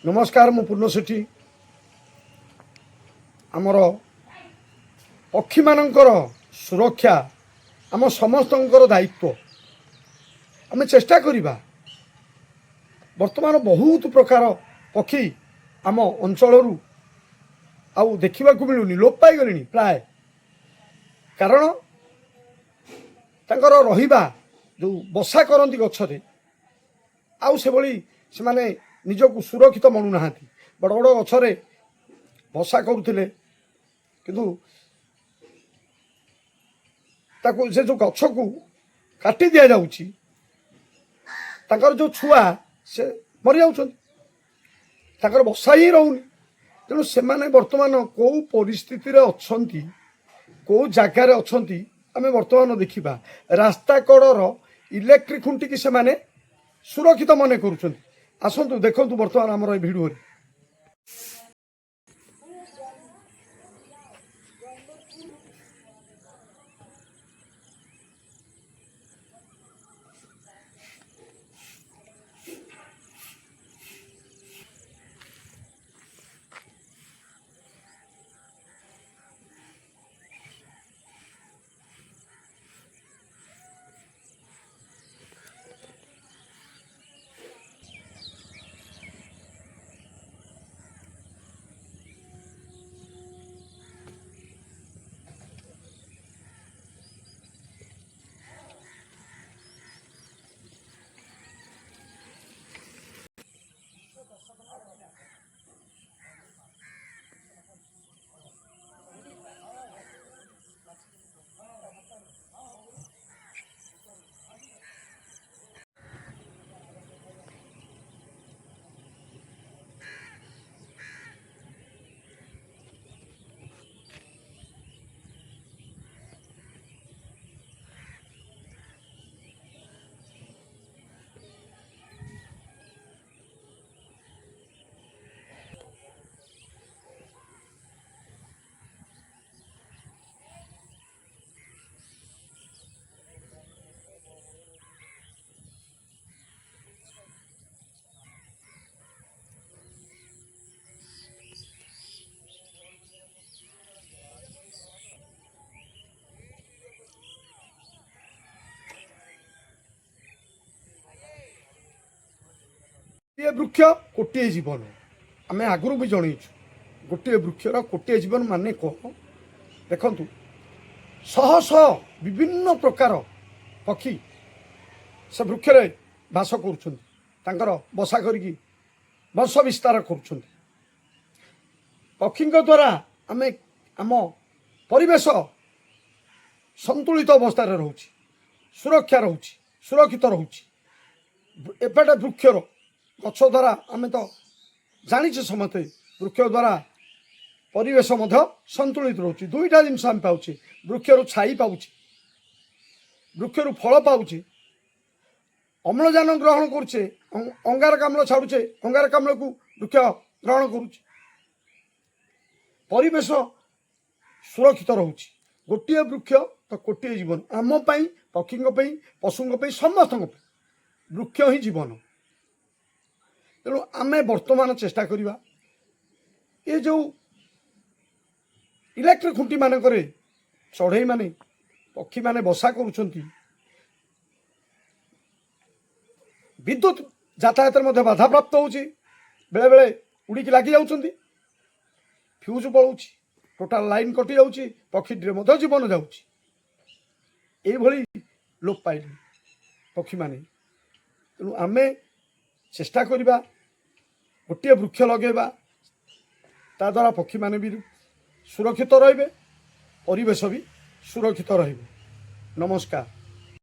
नमस्कार मु पूर्ण सेठी आमर पक्षी मानकर सुरक्षा आम समस्तंकर दायित्व आम चेष्टा करिबा। वर्तमान बहुत प्रकार पक्षी आम अंचल आउ देखा मिलूनी लोप पाई गले प्राय कारण तांकर रहिबा जो बसा करती गछरे आउ से भली से माने निजक सुरक्षित मनु ना बड़ बड़ गछरे बसा करुले किंतु ताको से जो गछ को काटी दिया जाउची तांकर जो छुआ से मरी जाउछन बसा ही रहूनी। तेणु से माने वर्तमान कौ परिस्थिति रे अछंती कौ जगार अछंती आमे वर्तमान देखिबा रास्ता कड़र इलेक्ट्रिक खुंटी की से माने सुरक्षित मने करूछंती। आसतु देखंतु वर्तमान आमर ए भिडियो रे ये वृक्ष कोटे जीवन आम आगु भी जनईचु गोटे वृक्षर कोटे जीवन माने कौन देखु शह शह विभिन्न प्रकार पक्षी से वृक्ष बास कर बसा करी वंश विस्तार कर पक्षी द्वारा आम आम परिवेश संतुलित अवस्था रोचे सुरक्षा रोचे सुरक्षित रोचे एपटे वृक्षर गछ द्वारा आम तो जाचे समस्ते वृक्ष द्वारा परिवेश संतुलित रोचे दुईटा जिनस आम पाचे वृक्षर छाई पाचे वृक्षर फल पाचे अम्लजान ग्रहण करुचे अंगारकाम्ल छाड़ुचे अंगारकाम्ल को वृक्ष ग्रहण करुचे परिवेश सुरक्षित रोचे गोटे वृक्ष तो कोटे जीवन आम पक्षी पशु समस्त वृक्ष ही जीवन। तेणु आम वर्तमान चेष्टा करिबा ये जो इलेक्ट्रिक खुंटी मानक चढ़ई माने पक्षी माने बसा करुछंती विद्युत यातायात बाधा प्राप्त होची बेले बेले उड़ीकी लगी जाउछंती फ्यूज पड़ुची टोटाल लाइन कटि जाउची पक्षी जीवन जाउची एई भली लोप पाइले पक्षी माने। तेणु आमे चेष्टा करिबा गोटे वृक्ष लगेबा ता द्वारा पक्षी माने भी सुरक्षित रहिबे परिवेश भी सुरक्षित रहिबे। नमस्कार।